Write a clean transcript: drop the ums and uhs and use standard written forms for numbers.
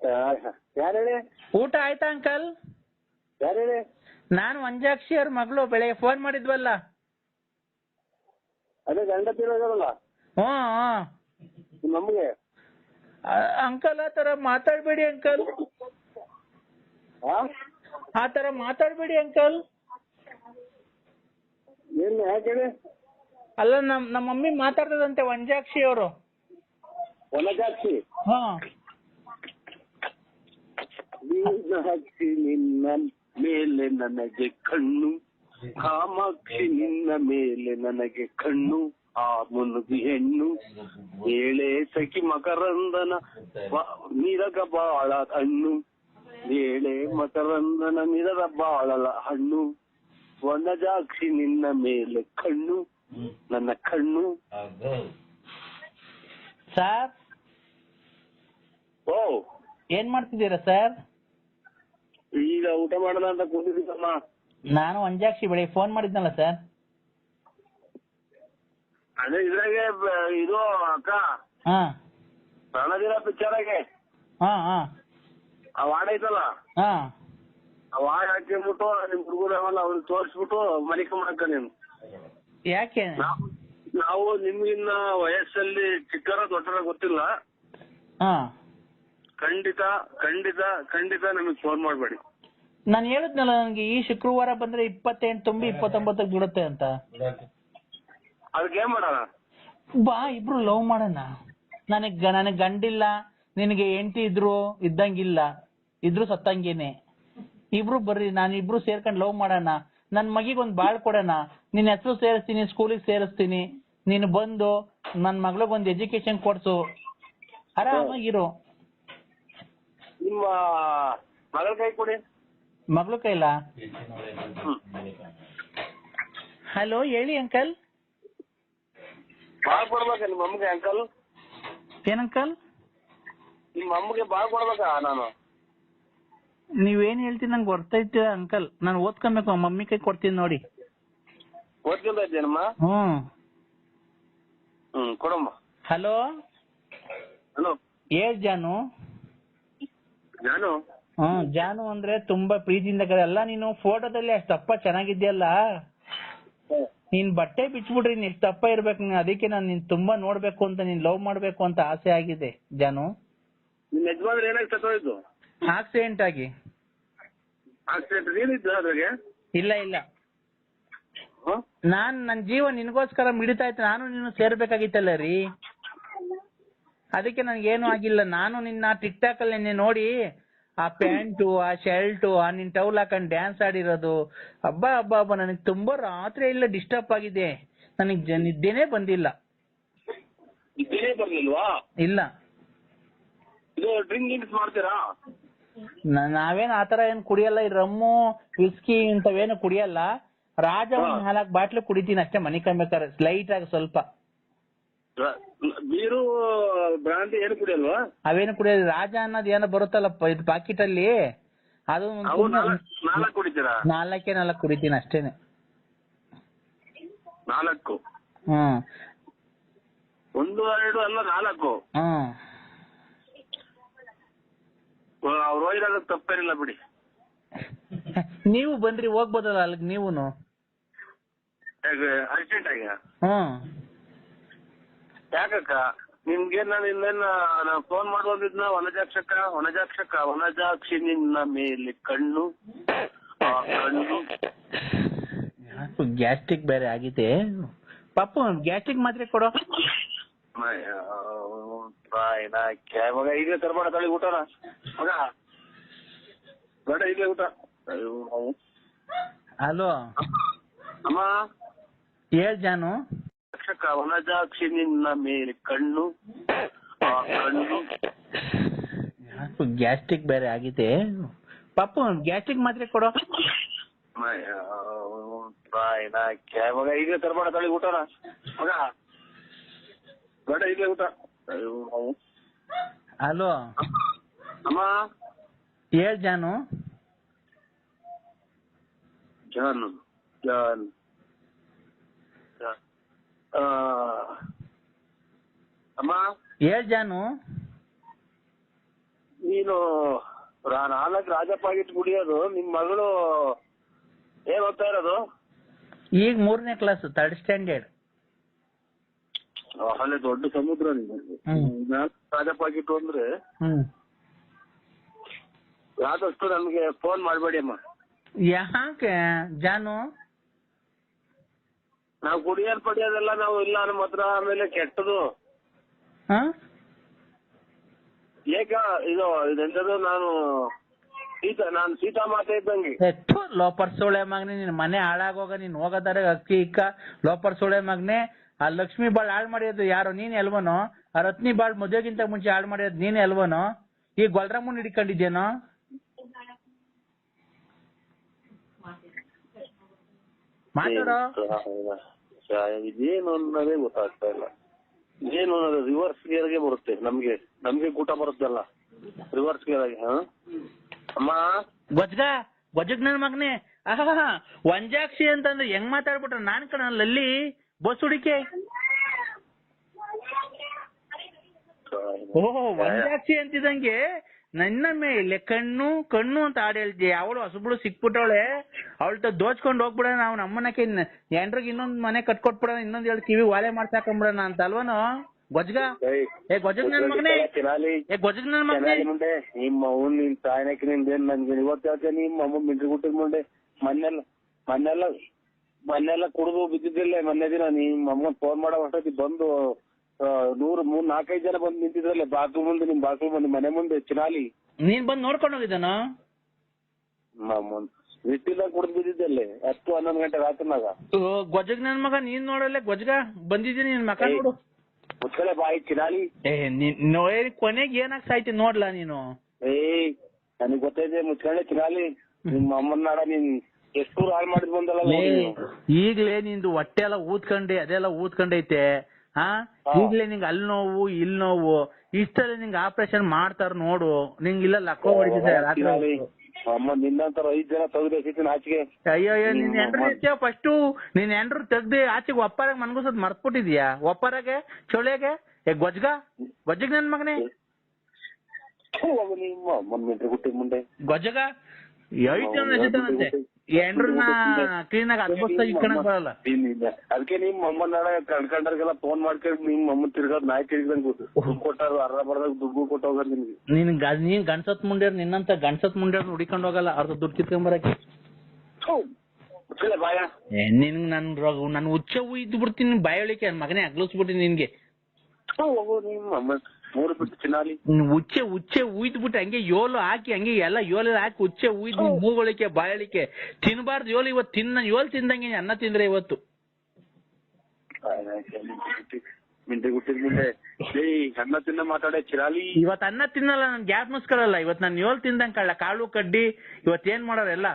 ಯಾರು ಹೇಳಿ? ಊಟ ಆಯ್ತಾ ಅಂಕಲ್? ಯಾರು ಹೇಳಿ? ನಾನು ವಂಜಾಕ್ಷಿ ಅವ್ರ ಮಗಳು, ಬೆಳಗ್ಗೆ ಫೋನ್ ಮಾಡಿದ್ವಲ್ಲ. ಅದೇ ಗಂಡ ತಿರೋದಲ್ಲ ಹ್ಮ್. ನಿಮ್ಮ ಅಮ್ಮಗೆ. ಅಂಕಲ್ ಆ ತರ ಮಾತಾಡ್ಬೇಡಿ ಅಂಕಲ್. ಆ ತರ ಮಾತಾಡ್ಬೇಡಿ ಅಂಕಲ್. ಏನ್ ಯಾಕೆ ಹೇಳಿ? ಅಲ್ಲ ನಮ್ಮ ಮಮ್ಮಿ ಮಾತಾಡ್ತದಂತೆ, ವಂಜಾಕ್ಷಿ ಅವರು. ವನಜಾಕ್ಷಿ? ಹಾ. ಮೀನಾಕ್ಷಿ ನಿನ್ನ ಮೇಲೆ ನನಗೆ ಕಣ್ಣು, ಕಾಮಾಕ್ಷಿ ನಿನ್ನ ಮೇಲೆ ನನಗೆ ಕಣ್ಣು, ಆ ಮುನುಗಿ ಹೆಣ್ಣು ಏಳೆ ಸಖಿ ಮಕರಂದನ ಮಿರಗ ಬಾಳ ಹಣ್ಣು, ಏಳೆ ಮಕರಂದನ ಮಿರಗ ಬಾಳಲ ಹಣ್ಣು, ವನಜಾಕ್ಷಿ ನಿನ್ನ ಮೇಲೆ ಕಣ್ಣು, ನನ್ನ ಕಣ್ಣು. ಸರ್ ಓ ಏನ್ ಮಾಡ್ತಿದ್ದೀರಾ ಸರ್? ಈಗ ಊಟ ಮಾಡೋಣ ಅಂತ ಕೂತಿದ್ದೀನಮ್ಮ. ನಾನು ವಂಜಾಕ್ಷಿ, ಬೆಳಿಗ್ಗೆ ಫೋನ್ ಮಾಡಿದ್ನಲ್ಲ ಸರ್. ಅದೇ ಇದ್ರಾಗೆ ಇದು ಅಕ್ಕ, ಹಾ ರಣಧೀರ ಪಿಕ್ಚರಾಗೆ ಹಾ ಹಾ ಆ ವಾರ್ಡ್ ಐತಲ್ಲ, ಹಾ. ಆ ವಾರ್ಡ್ ಹಾಕಿಬಿಟ್ಟು ನಿಮ್ ಹುಡುಗರು ಅವಲ್ಲ ಅವ್ರಿಗೆ ತೋರಿಸ್ಬಿಟ್ಟು ಮಲಿಕೊಂಬಿಡಕ್ಕ ನೀನು. ಯಾಕೆ? ನಾವು ನಿಮ್ಗಿನ್ನ ವಯಸ್ಸಲ್ಲಿ ಚಿಕ್ಕರ ದೊಡ್ಡರ ಗೊತ್ತಿಲ್ಲ. ಹಾ. ಖಂಡಿತ ಖಂಡಿತ ಖಂಡಿತ ನಮಗ್ ಫೋನ್ ಮಾಡ್ಬೇಡಿ. ನಾನು ಹೇಳಿದ್ನಲ್ಲ, ನನಗೆ ಈ ಶುಕ್ರವಾರ ಬಂದ್ರೆ 28 ತುಂಬಿ 29 ಬಿಡುತ್ತೆ ಅಂತ. ಅದಕ್ಕೆ ಏನ್ ಮಾಡೋಣ? ಬಾ ಇಬ್ರು ಲವ್ ಮಾಡೋಣ. ನನಗ್ ಗಂಡಿಲ್ಲ, ನಿನಗೆ ಹೆಂಡತಿ ಇದ್ದಂಗಿಲ್ಲ, ಇದ್ರು ಸತ್ತಂಗೇನೆ. ಇಬ್ರು ಬರ್ರಿ, ನಾನಿಬ್ರು ಸೇರ್ಕೊಂಡು ಲವ್ ಮಾಡೋಣ. ನನ್ ಮಗಿಗೊಂದ್ ಬಾಳ್ ಕೊಡೋಣ. ನಿನ್ ಹೆಸರು ಸೇರಿಸ್ತೀನಿ, ಸ್ಕೂಲಿಗೆ ಸೇರಿಸ್ತೀನಿ. ನೀನು ಬಂದು ನನ್ ಮಗಳಿಗೊಂದು ಎಜುಕೇಶನ್ ಕೊಡ್ಸು, ಆರಾಮಾಗಿರು. ನಿಮ್ಮ ಮಗಳ ಕೈ ಕೊಡಿ. ಮಗಳು ಕೈಲ? ಹಲೋ ಹೇಳಿ ಅಂಕಲ್. ಬಾಳ್ ಕೊಡ್ಬೇಕ ನಿಮ್ಮ ಅಮ್ಮಗೆ ಅಂಕಲ್? ಏನಂಕಲ್? ನಿಮ್ಮ ಅಮ್ಮಗೆ ಬಾಳ್ ಕೊಡ್ಬೇಕಾ ನಾನು? ನೀವೇನ್ ಹೇಳ್ತೀನಿ ನಂಗೆ ಗೊತ್ತೈತೆ ಅಂಕಲ್. ನಾನು ಓದ್ಕೊಬೇಕು, ಮಮ್ಮಿ ಕೈ ಕೊಡ್ತೀನಿ ನೋಡಿ. ಓದ್ಕೊಂತ ಇದ್ದೇನಮ್ಮ? ಕೊಡಮ್ಮ. ಹಲೋ. ಹಲೋ ಏಳ್ ಜಾನು. ನಾನು ಜಾನು ಅಂದ್ರೆ ತುಂಬಾ ಪ್ರೀತಿಯಿಂದ ಅಲ್ಲ. ನೀನು ಫೋಟೋದಲ್ಲಿ ಅಷ್ಟು ದಪ್ಪ ಚೆನ್ನಾಗಿದ್ಯಲ್ಲ, ನೀನ್ ಬಟ್ಟೆ ಬಿಚ್ಬಿಟ್ರಿ, ನೀನ್ ಎಷ್ಟು ದಪ್ಪ ಇರ್ಬೇಕು ನೀನು. ಅದಕ್ಕೆ ನಾನು ನಿನ್ ತುಂಬಾ ನೋಡ್ಬೇಕು ಅಂತ, ನೀನ್ ಲವ್ ಮಾಡ್ಬೇಕು ಅಂತ ಆಸೆ ಆಗಿದೆ ಜಾನು. ನಿಮ್ ಯಜಮಾನ್ರು ಏನಾಗಿ ಸತ್ತೋಯ್ತು? ಆಕ್ಸಿಡೆಂಟ್ ಆಗಿ. ಆಕ್ಸಿಡೆಂಟ್ ನೀನಿದ್ದ ಅದ್ರಾಗೆ? ಇಲ್ಲ ಇಲ್ಲ, ನನ್ ಜೀವ ನಿನ್ಗೋಸ್ಕರ ಮಿಡಿತಾ ಇತ್ತು. ನಾನು ನೀನು ಸೇರ್ಬೇಕಾಗಿತ್ತಲ್ಲ ರೀ, ಅದಕ್ಕೆ ನನ್ಗೇನು ಆಗಿಲ್ಲ. ನಾನು ನಿನ್ನ ಟಿಕ್ ಟಾಕ್ ಅಲ್ಲಿ ನಿನ್ನೆ ನೋಡಿ, ಆ ಪ್ಯಾಂಟು, ಆ ಶರ್ಟು, ಆ ನಿನ್ ಟೌಲ್ ಹಾಕೊಂಡ್ ಡ್ಯಾನ್ಸ್ ಆಡಿರೋದು, ಹಬ್ಬ ಹಬ್ಬ ಹಬ್ಬ, ನನಗೆ ತುಂಬಾ ರಾತ್ರಿ ಇಲ್ಲ ಡಿಸ್ಟರ್ಬ್ ಆಗಿದೆ. ನನಗೆ ನಿದ್ದೆನೇ ಬಂದಿಲ್ಲ. ನಿದ್ದೆನೇ ಬರ್ಲಿಲ್ವಾ? ಇಲ್ಲ. ಇದು ಡ್ರಿಂಕ್ ಮಾಡ್ತೀರಾ? ನಾವೇನ್ ಆತರ ಏನ್ ಕುಡಿಯಲ್ಲ. ಈ ರಮ್ಮು, ವಿಸ್ಕಿ ಇಂಥವೇನು ಕುಡಿಯಲ್ಲ. ರಾಜ ಒಂದ್ 4 ಬಾಟ್ಲು ಕುಡಿತೀನಿ ಅಷ್ಟೇ, ಮನೆ ಕಮ್ಬೇಕಾದ್ರೆ ಲೈಟ್ ಆಗಿ ಸ್ವಲ್ಪ. ಬೀರು ಬ್ರಾಂತಿ ಏನು ಕುಡಿಯಲ್ವಾ? ಅವೇನು ಕುಡಿಯೋದು. ರಾಜ ಅನ್ನೋದು ಏನೋ ಬರುತ್ತಲ್ಲಪ್ಪ ಇದು ಪಾಕಿಟ್ ಅಲ್ಲಿ, ಅದು 4 ಕುಡಿತೀರಾ? 4 ಕುಡಿತೀನಿ ಅಷ್ಟೇನೆ. 4? 1 2 ಅಲ್ಲ 4. ಅವ್ರು ಹೋಗಿದಾಗ ತಪ್ಪೇನಿಲ್ಲ ಬಿಡಿ. ನೀವು ಬಂದ್ರಿ ಹೋಗ್ಬೋದಲ್ಲ ಅಲ್ಲಿಗೆ ನೀವುನು. ಅರ್ಜೆಂಟ್ ಆಗಿ ಯಾಕಕ್ಕ ನಿಮ್ಗೆ ನಾನು ಇನ್ನೇನ ಫೋನ್ ಮಾಡೋದಿದ್ನ? ವನಜಾಕ್ಷಿ ನಿನ್ನ ಮೇಲೆ ಕಣ್ಣು, ಆ ಕಣ್ಣು. ಗ್ಯಾಸ್ಟ್ರಿಕ್ ಬೇರೆ ಆಗಿದೆ ಪಾಪ. ಗ್ಯಾಸ್ಟ್ರಿಕ್ ಮಾತ್ರೆ ಕೊಡೋ. ಮಗ ಈಗಲೇ ತರ್ಬೇಡ ತಳಿ ಊಟನ ಮಗ, ಬೇಡ ಈಗಲೇ ಊಟ. ಹಲೋ ಅಮ್ಮ ಹೇಳ್ ಜಾನು. ವನಜಾಕ್ಷಿ ನಿನ್ನ ಮೇಲೆ ಕಣ್ಣು, ಆ ಕಣ್ಣು. ಗ್ಯಾಸ್ಟ್ರಿಕ್ ಬೇರೆ ಆಗಿದೆ ಪಾಪ. ಗ್ಯಾಸ್ಟ್ರಿಕ್ ಮಾತ್ರೆ ಕೊಡೋ. ಮಗ ಈಗಲೇ ತರ್ಬೇಡ ತಳಿ ಊಟನ ಮಗ, ಬೇಡ ಈಗಲೇ ಊಟ. ಹಲೋ ಅಮ್ಮ ಹೇಳ್ ಜಾನು. ಜಾನು ಜಾನ್ ಅಮ್ಮ ಹೇಳ್ ಜಾನು. ನೀ ನೀನು 4 ರಾಜ ಪಾಕೆಟ್ ಕುಡಿಯೋದು, ನಿಮ್ ಮಗಳು ಏನ್ ಓದ್ತಾ ಇರೋದು? ಈಗ 3ನೇ ಕ್ಲಾಸ್ 3rd ಸ್ಟ್ಯಾಂಡರ್ಡ್. ಅಲ್ಲೇ ದೊಡ್ಡ ಸಮುದ್ರ ನಿಮಗೆ. 4 ರಾಜ ಪಾಕೆಟ್ ಅಂದ್ರೆ ಯಾವ್ದಷ್ಟು ನಮ್ಗೆ ಫೋನ್ ಮಾಡ್ಬೇಡಿ ಅಮ್ಮ. ಯಾಕೆ ಜಾನು? ನಾವು ಕುಡಿಯೋದ್ ಪಡಿಯೋದೆಲ್ಲ ನಾವು ಇಲ್ಲ ನಮ್ಮ ಹತ್ರ. ಆಮೇಲೆ ಕೆಟ್ಟದು ಇದೆಂತದ್ದು, ನಾನು ಸೀತಾ ಮಾತೆ ಇದ್ದಂಗೆ. ಲೋಪರ್ ಸೋಳೆ ಮಗನೆ, ನಿನ್ ಮನೆ ಹಾಳಾಗೋಗ, ನೀನ್ ಹೋಗೋದಾರೆ ಅಕ್ಕಿ ಇಕ್ಕ. ಲೋಪರ್ ಸೋಳೆ ಮಗನೆ, ಆ ಲಕ್ಷ್ಮಿ ಬಾಳ್ ಹಾಳು ಮಾಡಿರೋದು ಯಾರು? ನೀನ್ ಎಲ್ವನೋ? ಆ ರತ್ನಿ ಬಾಳ್ ಮದುವೆಗಿಂತ ಮುಂಚೆ ಹಾಳು ಮಾಡಿರೋದು ನೀನ್ ಎಲ್ವನೋ? ಈ ಗೊಲ್ರಮ್ಮನ್ ಹಿಡ್ಕೊಂಡಿದ್ಯೇನೋ? ಮಾತಾಡೋ. ಇದೇನು ಅನ್ನೋದೇ ಗೊತ್ತಾಗ್ತಾ ಇಲ್ಲ. ಏನು ಅನ್ನೋದು ರಿವರ್ಸ್ ಗೇರ್ಗೆ ಬರುತ್ತೆ. ನಮ್ಗೆ ಕೂಟ ಬರುತ್ತಲ್ಲ ರಿವರ್ಸ್ ಗೇರ್ ಆಗಿ. ಅಮ್ಮ ಗೊಜಗ್ ನನ್ ಮಗನೆ, ವಂಜಾಕ್ಷಿ ಅಂತಂದ್ರೆ ಹೆಂಗ್ ಮಾತಾಡ್ಬಿಟ್ರ? ನಾನ್ ಕಣಲ್ಲಿ ಬಸ್ ಹುಡಿಕೆ. ಓಹೋ, ವಂಜಾಕ್ಷಿ ಅಂತಿದಂಗೆ ನನ್ನ ಮೇಲೆ ಕಣ್ಣು ಕಣ್ಣು ಅಂತ ಹಾಡು ಹೇಳ್ತೀಯ. ಅವಳು ಹೊಸಬ್ಳು ಸಿಕ್ಬಿಟ್ಟವಳೆ, ಅವಳ್ತ ದೋಚ್ಕೊಂಡ್ ಹೋಗ್ಬಿಡ. ನಾವು ನಮ್ಮನಕ್ಕೆ ಎಂಡ್ರಿಗೆ ಇನ್ನೊಂದ್ ಮನೆ ಕಟ್ಕೊಟ್ಬಿಡ, ಇನ್ನೊಂದ್ 2 ಕಿವಿ ವಾಲೆ ಮಾಡ್ಸಾಕೊಂಬಿಡೋಣ ಅಂತ ಅಲ್ವನೋ? ಗೊಜ್ಗ ನನ್ ಮಗನೇ, ಗೊಜ್ಗ ನನ್ ಮಗನೇ. ನಿಮ್ಮ ಅವ್ನ್ ನಿನ್ ತಾಯಿನಕ್ಕೆ ನಿಂದೇನ್ ನನ್ಗೆ ಇವತ್ತು ಹೇಳ್ತೇನೆ. ನಿಮ್ಮ ಅಮ್ಮ ಮಿಂಟ್ರಿ ಗುಟ್ಟಿದ್ ಮುಂದೆ ಮೊನ್ನೆಲ್ಲ ಕುಡಿದು ಬಿದ್ದಿದ್ದಿಲ್ಲ. ಮೊನ್ನೆ ದಿನ ನಿಮ್ಮ ಅಮ್ಮನ್ ಫೋನ್ ಮಾಡೋ ಅಷ್ಟೊತ್ತಿಗೆ ಬಂದು 4-5 ಜನ ಬಂದು ನಿಂತಿದ್ರಲ್ಲ ಬಾಕ್ಲು ಮುಂದೆ, ನಿಮ್ ಬಾಕ್ಲು ಮುಂದೆ, ಮನೆ ಮುಂದೆ ಚಿನಾಲಿ. ನೀನ್ ಬಂದ್ ನೋಡ್ಕೊಂಡು ಹೋಗಿದ್ದಾನ? ಬಿಟ್ಟಿಲ್ಲ, ಕುಡಿದು ಬಿದ್ದಿದ್ದಲ್ಲೇ 10-11 ಗಂಟೆ ರಾತ್ರಿನಾಗ. ಗೊಜಗ್ ನನ್ ಮಗ, ನೀನ್ ನೋಡಲ್ಲ ಗೊಜ್ಗ ಬಂದಿದ್ದೀನಿ. ನಿನ್ ಮಕ ನೋಡು. ಮುಚ್ಚಲೆ ಬಾಯಿ ಚಿನಾಲಿ. ಕೊನೆಗೆ ಏನಾಗ್ ಸಾಯ್ತಿ ನೋಡ್ಲಾ ನೀನು? ನನಗ್ ಗೊತ್ತೈತೆ ಮುಚ್ಕೊಂಡೆ ಚಿನಾಲಿ. ನಿಮ್ಮ ಅಮ್ಮನ ನಾಡ ನೀನ್ ಎಷ್ಟು ಹಾಳು ಮಾಡಿದ್ ಬಂದಲ್ಲ. ಈಗ್ಲೇ ನಿಂದು ಹೊಟ್ಟೆ ಎಲ್ಲ ಊದ್ಕೊಂಡೆ, ಅದೆಲ್ಲ ಊದ್ಕೊಂಡೈತೆ. ಈಗ್ಲೇ ನಿಂಗೆ ಅಲ್ಲಿ ನೋವು ಇಲ್ಲಿ ನೋವು. ಇಷ್ಟಲ್ಲಿ ನಿಂಗೆ ಆಪರೇಷನ್ ಮಾಡ್ತಾರ ನೋಡು. ನಿಂಗೆ ಇಲ್ಲ ಲಕ್ಕ ಹೊಡಿತಿದ್ದಾರೆ. ಅಮ್ಮ ನಿನ್ನಂತರ 5 ಜನ ತೆಗ್ದು ಆಚೆಗೆ. ಅಯ್ಯೋ, ನಿನ್ ಎಂಡ್ರು ಫಸ್ಟ್ ನೀನ್ ಎಂಡ್ರು ತೆಗ್ದು ಆಚೆಗೆ ಒಪ್ಪರಾಗ ಮನ್ಗುಸದ್ ಮರ್ತ್ಬಿಟ್ಟಿದ್ಯಾ? ಒಪ್ಪರಾಗೆ ಚೊಳೆಗೆ ಗೊಜ್ಜಗ್ ನನ್ ಮಗನೇ. ಮುಂದೆ ಗೊಜ್ಜಗ ಹೇಳ್ತಾನಂತೆ ಎಂಡ್ರನ್ನ ಕ್ಲೀನ್ ಆಗಿ ಅದ್ಭುತವಾಗಿ ಇಟ್ಕೊಳಕ್ ಬರಲ್ಲ. ಅದಕ್ಕೆ ನಿಮ್ ಅಮ್ಮನ ಕಣ್ಕಂಡ್ರಿಗೆಲ್ಲ ಫೋನ್ ಮಾಡ್ಕೊಂಡು ನಿಮ್ ಅಮ್ಮ ತಿರ್ಗೋದ್ ನಾಯಿ ತಿರ್ಗದಂಗ್ ಕೊಟ್ಟಾರ. ಅರ್ಧ ಬರ್ದಾಗ ದುಡ್ಡು ಕೊಟ್ಟು ಹೋಗೋದು ನಿನ್ಗೆ. ನೀನ್ ಗಂಡ್ಸತ್ ಮುಂಡ್ಯಾರ, ನಿನ್ನಂತ ಗಂಡ್ಸತ್ ಮುಂಡ್ಯಾರ ಹುಡಿಕೊಂಡ್ ಹೋಗಲ್ಲ ಅರ್ಧ ದುಡ್ಡು ಕಿತ್ಕೊಂಬರಕ್ಕೆ. ನಿನ್ಗೆ ನನ್ ಉಚ್ಚ ಉಯ್ದು ಬಿಡ್ತೀನಿ ಬಾಯೊಳಿಕೆ. ಮಗನೇ ಅಗ್ಲಿಸ್ಬಿಡ್ತೀನಿ ನಿನ್ಗೆ. ಉಚ್ಚೆ ಉಯ್ದ್ಬಿಟ್ಟು ಹಂಗೆ ಯೋಲು ಹಾಕಿ, ಹಂಗೆ ಎಲ್ಲ ಯೋಲೆಲ್ಲ ಹಾಕಿ ಉಚ್ಚೆ ಉಯ್ದು ಮೂಗೊಳಿಕೆ ಬಾಯಳಿಕೆ ತಿನ್ಬಾರ್ದು. ಯೋಲು ಇವತ್ತು ಯೋಲ್ ತಿಂದಂಗೆ ಅನ್ನ ತಿಂದ್ರೆ ಇವತ್ತು. ಅನ್ನ ತಿನ್ನ ಮಾತಾಡೇ ಚಿರಾಲಿ. ಇವತ್ತು ಅನ್ನ ತಿನ್ನಲ್ಲ, ನನ್ ಗ್ಯಾಪ್ ಮುಸ್ಕೊಳಲ್ಲ. ಇವತ್ತು ನಾನು ಯೋಲ್ ತಿಂದಂಗೆ ಕಾಳು ಕಡ್ಡಿ ಇವತ್ತೇನ್ ಮಾಡೋರೆಲ್ಲ.